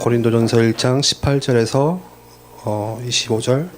고린도전서 1장 18절에서 25절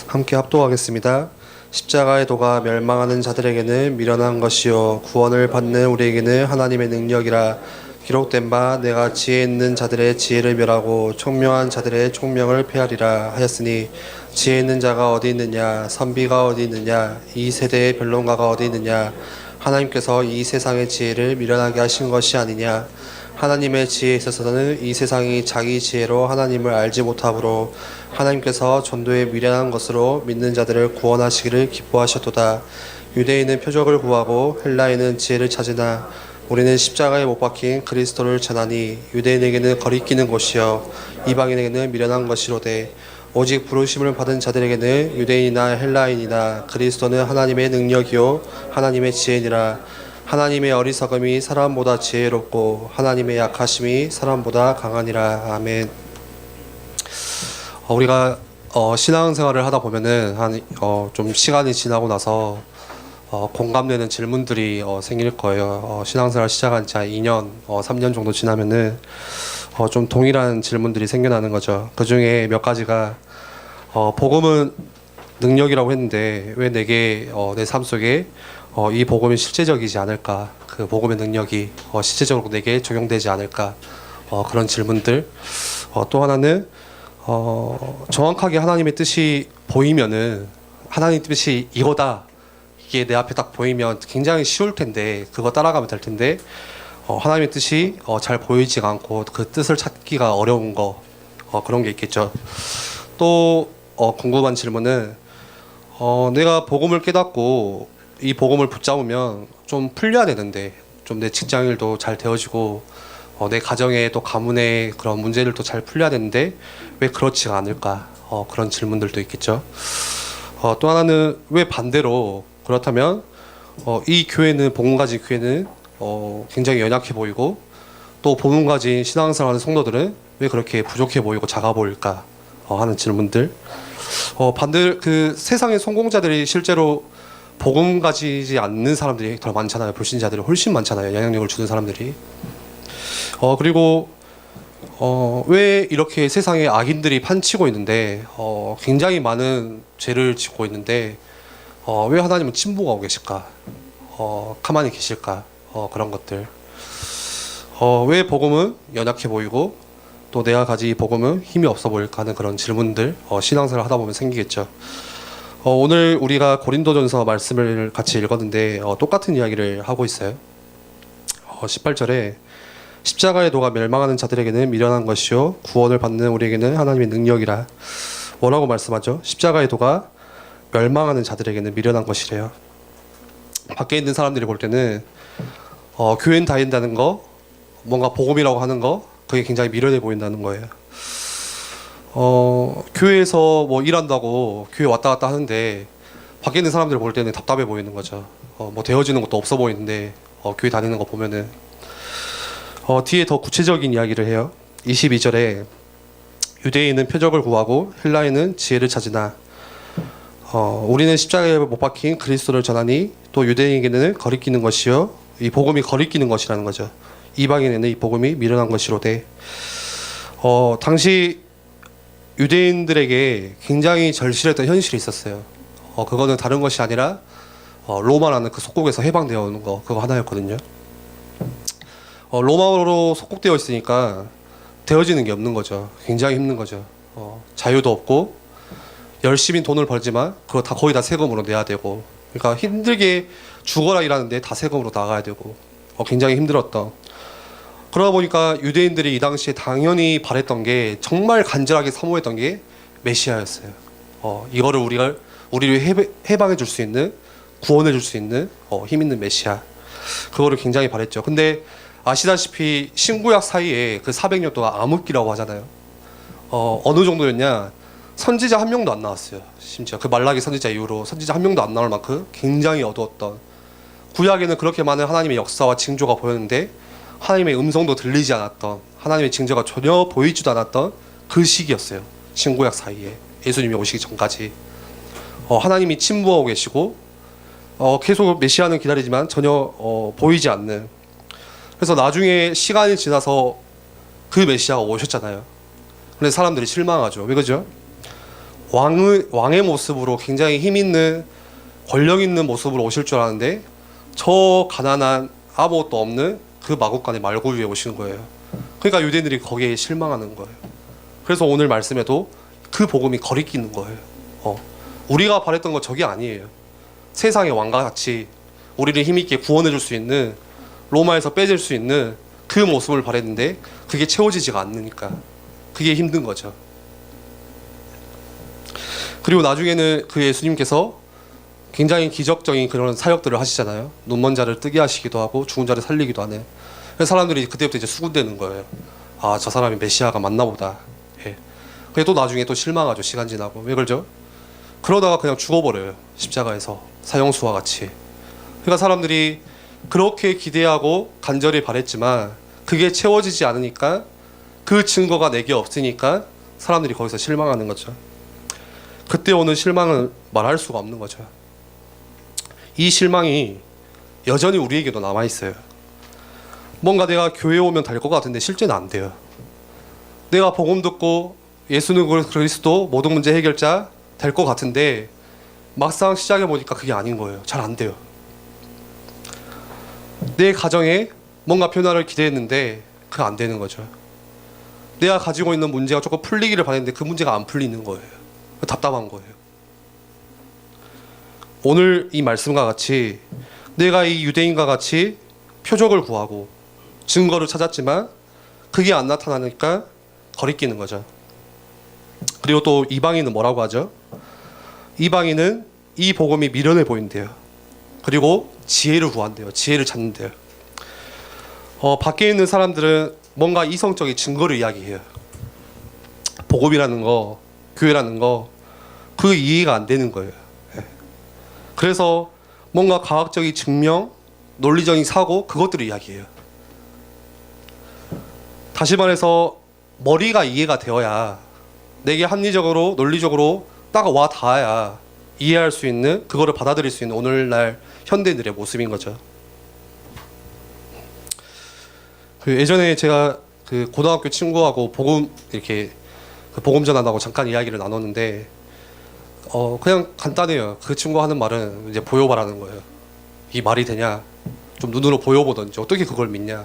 함께 합독하겠습니다. 십자가의 도가 멸망하는 자들에게는 미련한 것이요 구원을 받는 우리에게는 하나님의 능력이라. 기록된 바 내가 지혜 있는 자들의 지혜를 멸하고 총명한 자들의 총명을 폐하리라 하였으니, 지혜 있는 자가 어디 있느냐, 선비가 어디 있느냐, 이 세대의 변론가가 어디 있느냐. 하나님께서 이 세상의 지혜를 미련하게 하신 것이 아니냐. 하나님의 지혜에 있어서는 이 세상이 자기 지혜로 하나님을 알지 못하므로 하나님께서 전도에 미련한 것으로 믿는 자들을 구원하시기를 기뻐하셨도다. 유대인은 표적을 구하고 헬라인은 지혜를 찾으나 우리는 십자가에 못 박힌 그리스도를 전하니, 유대인에게는 거리끼는 것이요 이방인에게는 미련한 것이로되, 오직 부르심을 받은 자들에게는 유대인이나 헬라인이나 그리스도는 하나님의 능력이요 하나님의 지혜니라. 하나님의 어리석음이 사람보다 지혜롭고 하나님의 약하심이 사람보다 강하니라. 아멘. 우리가 신앙생활을 하다 보면은 좀 시간이 지나고 나서 공감되는 질문들이 생길 거예요. 신앙생활 시작한 지 2년, 3년 정도 지나면은 좀 동일한 질문들이 생겨나는 거죠. 그 중에 몇 가지가 복음은 능력이라고 했는데 왜 내게 내 삶 속에 이 복음이 실제적이지 않을까, 그 복음의 능력이 실제적으로 내게 적용되지 않을까, 그런 질문들. 또 하나는 정확하게 하나님의 뜻이 보이면은, 하나님 뜻이 이거다, 이게 내 앞에 딱 보이면 굉장히 쉬울 텐데, 그거 따라가면 될 텐데, 하나님의 뜻이 잘 보이지가 않고 그 뜻을 찾기가 어려운 거, 그런 게 있겠죠. 또 궁금한 질문은, 내가 복음을 깨닫고 이 복음을 붙잡으면 좀 풀려야 되는데, 좀 내 직장일도 잘 되어지고 내 가정의 또 가문의 그런 문제들도 잘 풀려야 되는데 왜 그렇지가 않을까, 그런 질문들도 있겠죠. 또 하나는 왜 반대로, 그렇다면 이 교회는, 복음 가진 교회는 굉장히 연약해 보이고, 또 복음 가진 신앙생활하는 성도들은 왜 그렇게 부족해 보이고 작아 보일까 하는 질문들. 반대로 그 세상의 성공자들이 실제로 복음 가지지 않는 사람들이 더 많잖아요. 불신자들이 훨씬 많잖아요. 영향력을 주는 사람들이. 그리고 왜 이렇게 세상에 악인들이 판치고 있는데, 굉장히 많은 죄를 짓고 있는데 왜 하나님은 침묵하고 계실까, 가만히 계실까, 그런 것들. 왜 복음은 연약해 보이고 또 내가 가진 이 복음은 힘이 없어 보일까 하는 그런 질문들, 신앙생활을 하다 보면 생기겠죠. 오늘 우리가 고린도전서 말씀을 같이 읽었는데 똑같은 이야기를 하고 있어요. 18절에 십자가의 도가 멸망하는 자들에게는 미련한 것이요 구원을 받는 우리에게는 하나님의 능력이라. 뭐라고 말씀하죠? 십자가의 도가 멸망하는 자들에게는 미련한 것이래요. 밖에 있는 사람들이 볼 때는 교회는 다닌다는 거, 뭔가 복음이라고 하는 거, 그게 굉장히 미련해 보인다는 거예요. 교회에서 뭐 일한다고 교회 왔다 갔다 하는데 밖에 있는 사람들 볼 때는 답답해 보이는 거죠. 뭐 되어지는 것도 없어 보이는데 교회 다니는 거 보면은. 뒤에 더 구체적인 이야기를 해요. 22절에 유대인은 표적을 구하고 헬라인은 지혜를 찾으나 우리는 십자가에 못 박힌 그리스도를 전하니, 또 유대인에게는 거리끼는 것이요 이 복음이 거리끼는 것이라는 거죠. 이방인에는 이 복음이 미련한 것이로되. 당시 유대인들에게 굉장히 절실했던 현실이 있었어요. 그거는 다른 것이 아니라 로마라는 그 속국에서 해방되어 오는 거, 그거 하나였거든요. 로마로 속국되어 있으니까 되어지는 게 없는 거죠. 굉장히 힘든 거죠. 자유도 없고, 열심히 돈을 벌지만 그거 다 거의 다 세금으로 내야 되고, 그러니까 힘들게 죽어라 일하는데 다 세금으로 나가야 되고, 굉장히 힘들었던. 그러다 보니까 유대인들이 이 당시에 당연히 바랬던 게, 정말 간절하게 사모했던 게 메시아였어요. 이거를 우리를 해방해 줄 수 있는, 구원해 줄 수 있는 힘 있는 메시아, 그거를 굉장히 바랬죠. 근데 아시다시피 신구약 사이에 그 400년 동안 암흑기라고 하잖아요. 어느 정도였냐, 선지자 한 명도 안 나왔어요. 심지어 그 말라기 선지자 이후로 선지자 한 명도 안 나올 만큼 굉장히 어두웠던, 구약에는 그렇게 많은 하나님의 역사와 징조가 보였는데 하나님의 음성도 들리지 않았던, 하나님의 징조가 전혀 보이지도 않았던 그 시기였어요. 신구약 사이에, 예수님이 오시기 전까지. 하나님이 침묵하고 계시고 계속 메시아는 기다리지만 전혀 보이지 않는, 그래서 나중에 시간이 지나서 그 메시아가 오셨잖아요. 근데 사람들이 실망하죠. 왜 그죠? 왕의 모습으로 굉장히 힘 있는 권력 있는 모습으로 오실 줄 알았는데 저 가난한 아무것도 없는 그 마구간의 말고 위에 오시는 거예요. 그러니까 유대인들이 거기에 실망하는 거예요. 그래서 오늘 말씀에도 그 복음이 거리끼는 거예요. 우리가 바랬던 건 저게 아니에요. 세상의 왕과 같이 우리를 힘있게 구원해 줄 수 있는, 로마에서 빼질 수 있는 그 모습을 바랬는데 그게 채워지지가 않으니까 그게 힘든 거죠. 그리고 나중에는 그 예수님께서 굉장히 기적적인 그런 사역들을 하시잖아요. 눈먼 자를 뜨게 하시기도 하고 죽은 자를 살리기도 하는. 그래서 사람들이 그때부터 이제 수군대는 거예요. 아, 저 사람이 메시아가 맞나 보다. 예. 근데 또 나중에 또 실망하죠. 시간 지나고. 왜 그러죠? 그러다가 그냥 죽어버려요. 십자가에서 사형수와 같이. 그러니까 사람들이 그렇게 기대하고 간절히 바랬지만 그게 채워지지 않으니까, 그 증거가 내게 없으니까 사람들이 거기서 실망하는 거죠. 그때 오는 실망은 말할 수가 없는 거죠. 이 실망이 여전히 우리에게도 남아있어요. 뭔가 내가 교회에 오면 될 것 같은데 실제는 안 돼요. 내가 복음 듣고 예수는 그리스도 모든 문제 해결자 될 것 같은데 막상 시작해보니까 그게 아닌 거예요. 잘 안 돼요. 내 가정에 뭔가 변화를 기대했는데 그게 안 되는 거죠. 내가 가지고 있는 문제가 조금 풀리기를 바랬는데 그 문제가 안 풀리는 거예요. 답답한 거예요. 오늘 이 말씀과 같이 내가 이 유대인과 같이 표적을 구하고 증거를 찾았지만 그게 안 나타나니까 거리끼는 거죠. 그리고 또 이방인은 뭐라고 하죠? 이방인은 이 복음이 미련해 보인대요. 그리고 지혜를 구한대요. 지혜를 찾는데요. 밖에 있는 사람들은 뭔가 이성적인 증거를 이야기해요. 복음이라는 거, 교회라는 거, 그 이해가 안 되는 거예요. 그래서 뭔가 과학적인 증명, 논리적인 사고, 그것들을 이야기해요. 다시 말해서 머리가 이해가 되어야, 내게 합리적으로 논리적으로 딱 와 닿아야 이해할 수 있는, 그거를 받아들일 수 있는 오늘날 현대인들의 모습인 거죠. 예전에 제가 그 고등학교 친구하고 복음 이렇게 복음 전한다고 잠깐 이야기를 나눴는데 그냥 간단해요. 그 친구 하는 말은 이제 보여봐라는 거예요. 이 말이 되냐? 좀 눈으로 보여보던지 어떻게 그걸 믿냐?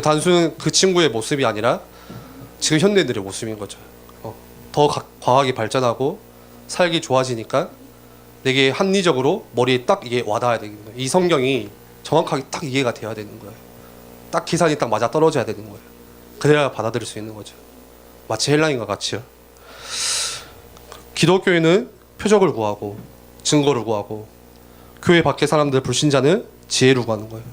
단순 그 친구의 모습이 아니라 지금 현대인들의 모습인 거죠. 더 과학이 발전하고 살기 좋아지니까 내게 합리적으로 머리에 딱 이게 와닿아야 되는 거예요. 이 성경이 정확하게 딱 이해가 돼야 되는 거예요. 딱 기산이 딱 맞아 떨어져야 되는 거예요. 그래야 받아들일 수 있는 거죠. 마치 헬라인과 같이요. 기독교인은 표적을 구하고 증거를 구하고, 교회 밖의 사람들 불신자는 지혜를 구하는 거예요.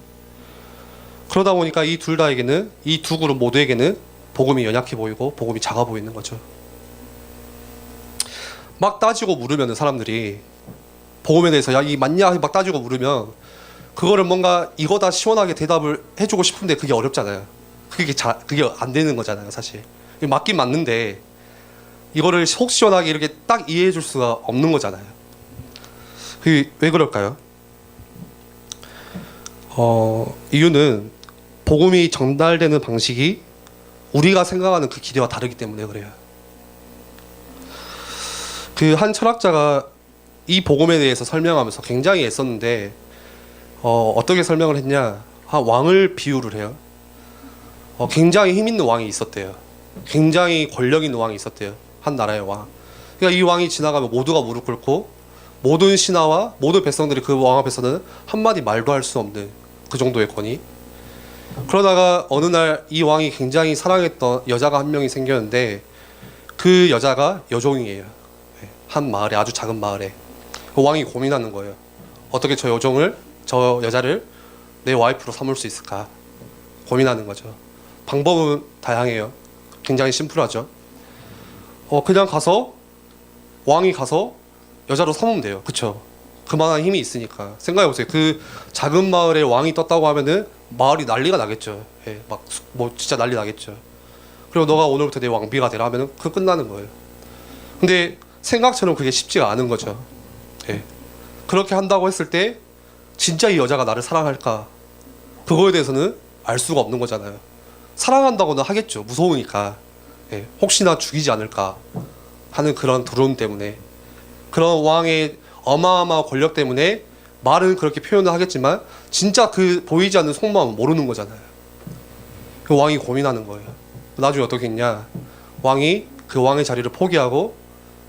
그러다 보니까 이 둘 다에게는, 이 두 그룹 모두에게는 복음이 연약해 보이고 복음이 작아 보이는 거죠. 막 따지고 물으면 사람들이 복음에 대해서 야, 이 맞냐 막 따지고 물으면 그거를 뭔가 이거다 시원하게 대답을 해주고 싶은데 그게 어렵잖아요. 그게 안 되는 거잖아요, 사실. 맞긴 맞는데 이거를 속 시원하게 이렇게 딱 이해해 줄 수가 없는 거잖아요. 그게 왜 그럴까요? 이유는 복음이 전달되는 방식이 우리가 생각하는 그 기대와 다르기 때문에 그래요. 그 한 철학자가 이 복음에 대해서 설명하면서 굉장히 애썼는데 어떻게 설명을 했냐? 왕을 비유를 해요. 굉장히 힘 있는 왕이 있었대요. 굉장히 권력 있는 왕이 있었대요. 한 나라의 왕. 그러니까 이 왕이 지나가면 모두가 무릎 꿇고 모든 신하와 모든 백성들이 그 왕 앞에서는 한마디 말도 할 수 없는 그 정도의 권위. 그러다가 어느 날 이 왕이 굉장히 사랑했던 여자가 한 명이 생겼는데 그 여자가 여종이에요. 한 마을에, 아주 작은 마을에. 그 왕이 고민하는 거예요. 어떻게 저 여자를 내 와이프로 삼을 수 있을까 고민하는 거죠. 방법은 다양해요. 굉장히 심플하죠. 그냥 왕이 가서 여자로 삼으면 돼요. 그쵸? 그만한 힘이 있으니까. 생각해보세요. 그 작은 마을에 왕이 떴다고 하면은 마을이 난리가 나겠죠. 예, 진짜 난리 나겠죠. 그리고 너가 오늘부터 내 왕비가 되라 하면은 그거 끝나는 거예요. 근데 생각처럼 그게 쉽지가 않은 거죠. 예. 그렇게 한다고 했을 때 진짜 이 여자가 나를 사랑할까? 그거에 대해서는 알 수가 없는 거잖아요. 사랑한다고는 하겠죠. 무서우니까. 예, 혹시나 죽이지 않을까 하는 그런 두려움 때문에, 그런 왕의 어마어마한 권력 때문에 말은 그렇게 표현을 하겠지만 진짜 그 보이지 않는 속마음은 모르는 거잖아요. 그 왕이 고민하는 거예요. 나중에 어떻게 했냐, 왕이 그 왕의 자리를 포기하고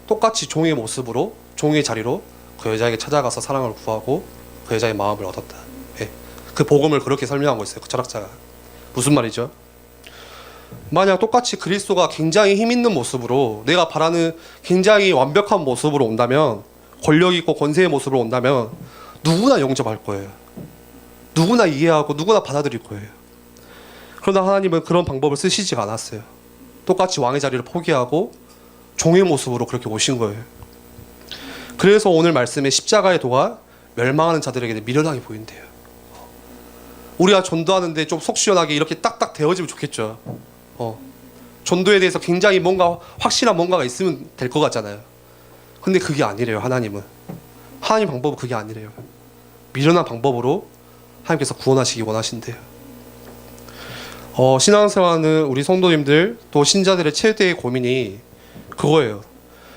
똑같이 종의 모습으로 종의 자리로 그 여자에게 찾아가서 사랑을 구하고 그 여자의 마음을 얻었다. 예. 그 복음을 그렇게 설명하고 있어요, 그 철학자가. 무슨 말이죠? 만약 똑같이 그리스도가 굉장히 힘 있는 모습으로, 내가 바라는 굉장히 완벽한 모습으로 온다면, 권력 있고 권세의 모습으로 온다면 누구나 영접할 거예요. 누구나 이해하고 누구나 받아들일 거예요. 그러나 하나님은 그런 방법을 쓰시지가 않았어요. 똑같이 왕의 자리를 포기하고 종의 모습으로 그렇게 오신 거예요. 그래서 오늘 말씀에 십자가의 도가 멸망하는 자들에게 미련하게 보인대요. 우리가 전도하는데 좀 속 시원하게 이렇게 딱딱 되어지면 좋겠죠. 전도에 대해서 굉장히 뭔가 확실한 뭔가가 있으면 될 것 같잖아요. 근데 그게 아니래요. 하나님 방법은 그게 아니래요. 미련한 방법으로 하나님께서 구원하시기 원하신대요. 신앙생활하는 우리 성도님들 또 신자들의 최대의 고민이 그거예요.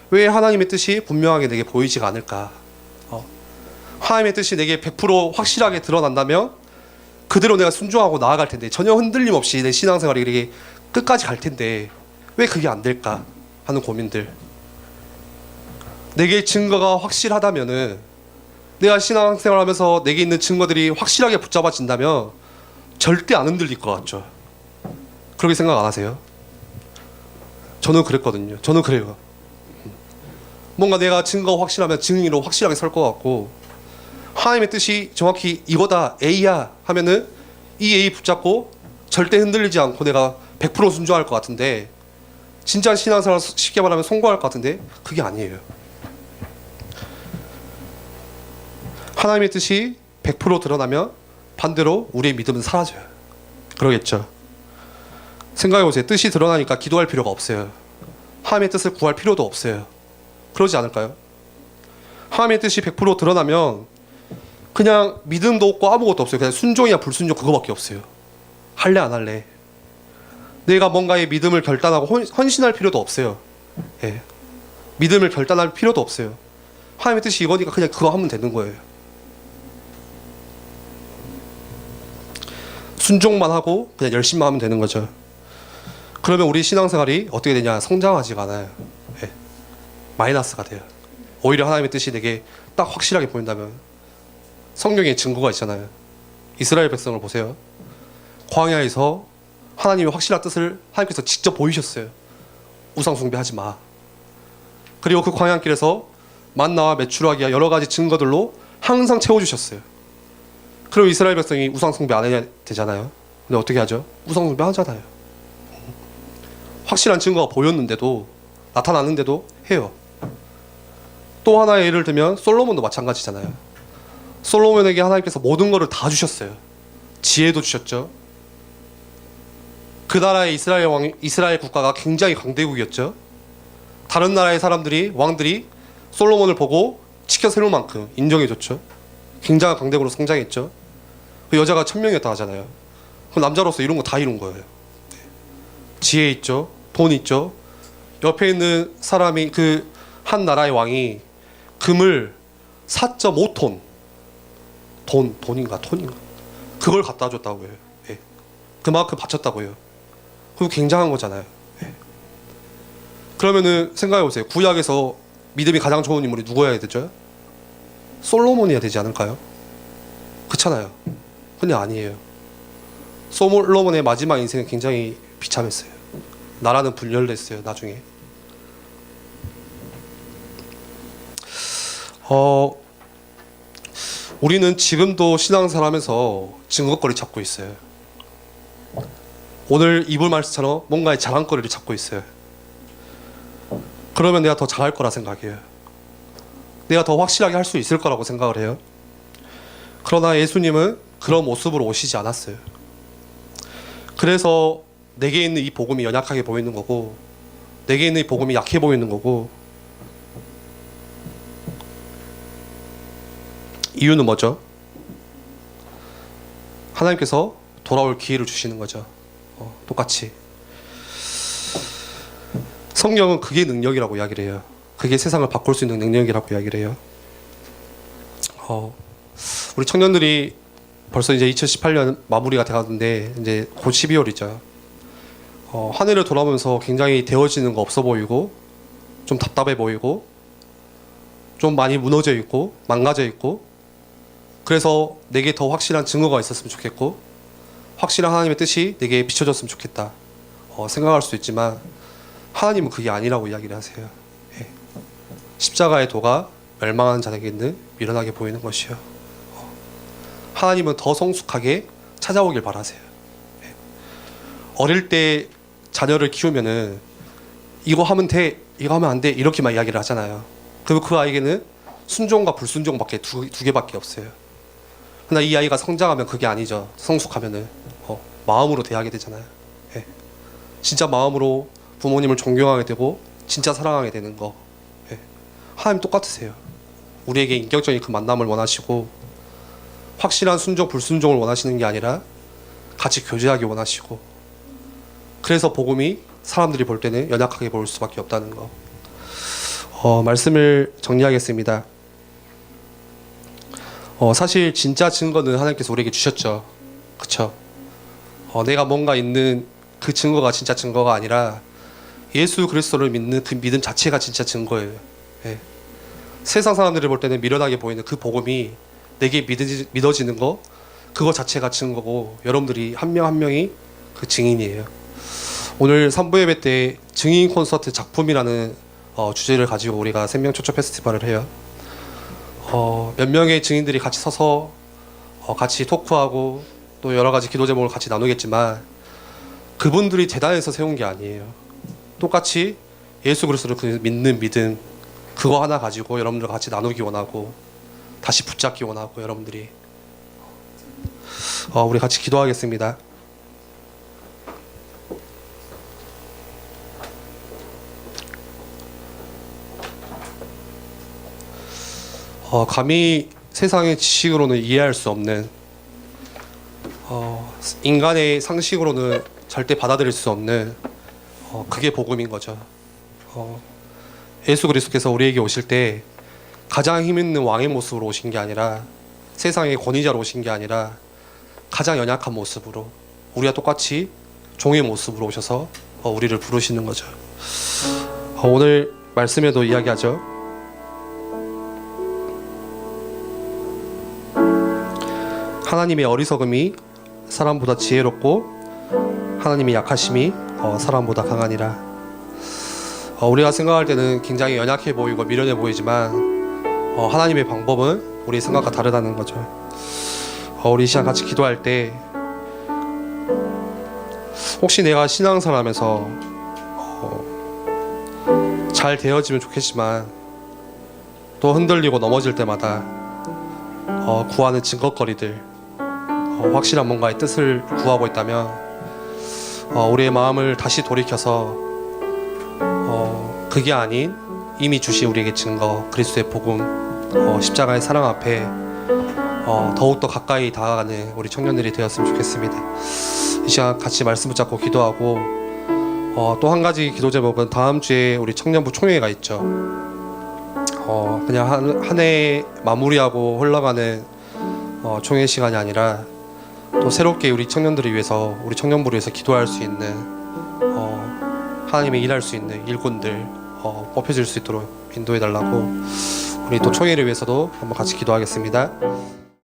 왜 하나님의 뜻이 분명하게 내게 보이지가 않을까? 하나님의 뜻이 내게 100% 확실하게 드러난다면 그대로 내가 순종하고 나아갈 텐데, 전혀 흔들림 없이 내 신앙생활이 이렇게 끝까지 갈 텐데 왜 그게 안 될까 하는 고민들. 내게 증거가 확실하다면은, 내가 신앙생활하면서 내게 있는 증거들이 확실하게 붙잡아진다면 절대 안 흔들릴 것 같죠. 그렇게 생각 안 하세요? 저는 그랬거든요. 저는 그래요. 뭔가 내가 증거가 확실하면 증인으로 확실하게 설 것 같고, 하나님의 뜻이 정확히 이거다, A야 하면은 이 A 붙잡고 절대 흔들리지 않고 내가 100% 순종할 것 같은데, 진짜 신앙생활 쉽게 말하면 성공할 것 같은데 그게 아니에요. 하나님의 뜻이 100% 드러나면 반대로 우리의 믿음은 사라져요. 그러겠죠. 생각해보세요. 뜻이 드러나니까 기도할 필요가 없어요. 하나님의 뜻을 구할 필요도 없어요. 그러지 않을까요? 하나님의 뜻이 100% 드러나면 그냥 믿음도 없고 아무것도 없어요. 그냥 순종이야 불순종 그거밖에 없어요. 할래 안 할래. 내가 뭔가의 믿음을 결단하고 헌신할 필요도 없어요. 예. 믿음을 결단할 필요도 없어요. 하나님의 뜻이 이거니까 그냥 그거 하면 되는 거예요. 순종만 하고 그냥 열심히만 하면 되는 거죠. 그러면 우리 신앙생활이 어떻게 되냐? 성장하지가 않아요. 예. 마이너스가 돼요. 오히려 하나님의 뜻이 내게 딱 확실하게 보인다면, 성경에 증거가 있잖아요. 이스라엘 백성을 보세요. 광야에서 하나님의 확실한 뜻을 하나님께서 직접 보이셨어요. 우상 숭배하지 마. 그리고 그 광야길에서 만나와 메추라기와 여러 가지 증거들로 항상 채워주셨어요. 그리고 이스라엘 백성이 우상 숭배 안 해야 되잖아요. 근데 어떻게 하죠? 우상 숭배 하잖아요. 확실한 증거가 보였는데도, 나타났는데도 해요. 또 하나의 예를 들면 솔로몬도 마찬가지잖아요. 솔로몬에게 하나님께서 모든 것을 다 주셨어요. 지혜도 주셨죠. 그 나라의 이스라엘 국가가 굉장히 강대국이었죠. 다른 나라의 사람들이, 왕들이 솔로몬을 보고 치켜 세울 만큼 인정해줬죠. 굉장한 강대국으로 성장했죠. 그 여자가 1000명이었다 하잖아요. 그 남자로서 이룬 거 다 이룬 거예요. 지혜 있죠. 돈 있죠. 옆에 있는 사람이, 그 한 나라의 왕이 금을 4.5톤, 돈인가 톤인가 그걸 갖다 줬다고 해요. 예. 그만큼 바쳤다고 해요. 그거 굉장한 거잖아요. 예. 그러면은 생각해보세요. 구약에서 믿음이 가장 좋은 인물이 누구여야 되죠? 솔로몬이어야 되지 않을까요? 그렇잖아요. 근데 아니에요. 솔로몬의 마지막 인생은 굉장히 비참했어요. 나라는 분열됐어요. 나중에. 우리는 지금도 신앙생활하면서 증거거리 찾고 있어요. 오늘 이불 말씀처럼 뭔가의 자랑거리를 찾고 있어요. 그러면 내가 더 잘할 거라 생각해요. 내가 더 확실하게 할 수 있을 거라고 생각을 해요. 그러나 예수님은 그런 모습으로 오시지 않았어요. 그래서 내게 있는 이 복음이 연약하게 보이는 거고, 내게 있는 이 복음이 약해 보이는 거고, 이유는 뭐죠? 하나님께서 돌아올 기회를 주시는 거죠. 똑같이 성령은 그게 능력이라고 이야기를 해요. 그게 세상을 바꿀 수 있는 능력이라고 이야기를 해요. 우리 청년들이 벌써 이제 2018년 마무리가 돼가는데 이제 곧 12월이죠. 한 해를 돌아보면서 굉장히 데워지는 거 없어 보이고 좀 답답해 보이고 좀 많이 무너져 있고 망가져 있고, 그래서 내게 더 확실한 증거가 있었으면 좋겠고 확실한 하나님의 뜻이 내게 비춰졌으면 좋겠다 생각할 수도 있지만, 하나님은 그게 아니라고 이야기를 하세요. 십자가의 도가 멸망하는 자에게는 미련하게 보이는 것이요, 하나님은 더 성숙하게 찾아오길 바라세요. 어릴 때 자녀를 키우면은 이거 하면 돼, 이거 하면 안 돼, 이렇게만 이야기를 하잖아요. 그리고 그 아이에게는 순종과 불순종밖에 두 개밖에 없어요. 그러나 이 아이가 성장하면 그게 아니죠. 성숙하면은 마음으로 대하게 되잖아요. 진짜 마음으로 부모님을 존경하게 되고 진짜 사랑하게 되는 거. 하나님 똑같으세요. 우리에게 인격적인 그 만남을 원하시고 확실한 순종 불순종을 원하시는 게 아니라 같이 교제하기 원하시고, 그래서 복음이 사람들이 볼 때는 연약하게 보일 수밖에 없다는 거. 말씀을 정리하겠습니다. 사실 진짜 증거는 하나님께서 우리에게 주셨죠. 그쵸? 내가 뭔가 있는 그 증거가 진짜 증거가 아니라 예수 그리스도를 믿는 그 믿음 자체가 진짜 증거예요. 세상 사람들이 볼 때는 미련하게 보이는 그 복음이 내게 믿어지는 거, 그거 자체가 증거고 여러분들이 한 명 한 명이 그 증인이에요. 오늘 3부 예배 때 증인 콘서트 작품이라는 주제를 가지고 우리가 생명초청 페스티벌을 해요. 몇 명의 증인들이 같이 서서 같이 토크하고 또 여러 가지 기도 제목을 같이 나누겠지만, 그분들이 재단에서 세운 게 아니에요. 똑같이 예수 그리스도를 믿는 믿음, 그거 하나 가지고 여러분들과 같이 나누기 원하고 다시 붙잡기 원하고, 여러분들이 우리 같이 기도하겠습니다. 감히 세상의 지식으로는 이해할 수 없는, 인간의 상식으로는 절대 받아들일 수 없는 그게 복음인 거죠. 예수 그리스도께서 우리에게 오실 때 가장 힘있는 왕의 모습으로 오신 게 아니라, 세상의 권위자로 오신 게 아니라 가장 연약한 모습으로, 우리와 똑같이 종의 모습으로 오셔서 우리를 부르시는 거죠. 오늘 말씀에도 이야기하죠. 하나님의 어리석음이 사람보다 지혜롭고 하나님의 약하심이 사람보다 강하니라. 우리가 생각할 때는 굉장히 연약해 보이고 미련해 보이지만 하나님의 방법은 우리 생각과 다르다는 거죠. 우리 이 시간 같이 기도할 때 혹시 내가 신앙생활하면서 잘 되어지면 좋겠지만 또 흔들리고 넘어질 때마다 구하는 증거거리들, 확실한 뭔가의 뜻을 구하고 있다면 우리의 마음을 다시 돌이켜서 그게 아닌 이미 주신 우리에게 증거, 그리스도의 복음, 십자가의 사랑 앞에 더욱더 가까이 다가가는 우리 청년들이 되었으면 좋겠습니다. 이 시간 같이 말씀 붙잡고 기도하고, 또 한 가지 기도 제목은 다음 주에 우리 청년부 총회가 있죠. 그냥 한 해 마무리하고 흘러가는 총회 시간이 아니라 또 새롭게 우리 청년들을 위해서, 우리 청년부를 위해서 기도할 수 있는, 하나님의 일할 수 있는 일꾼들 뽑혀질 수 있도록 인도해 달라고, 우리 또 총회를 위해서도 한번 같이 기도하겠습니다.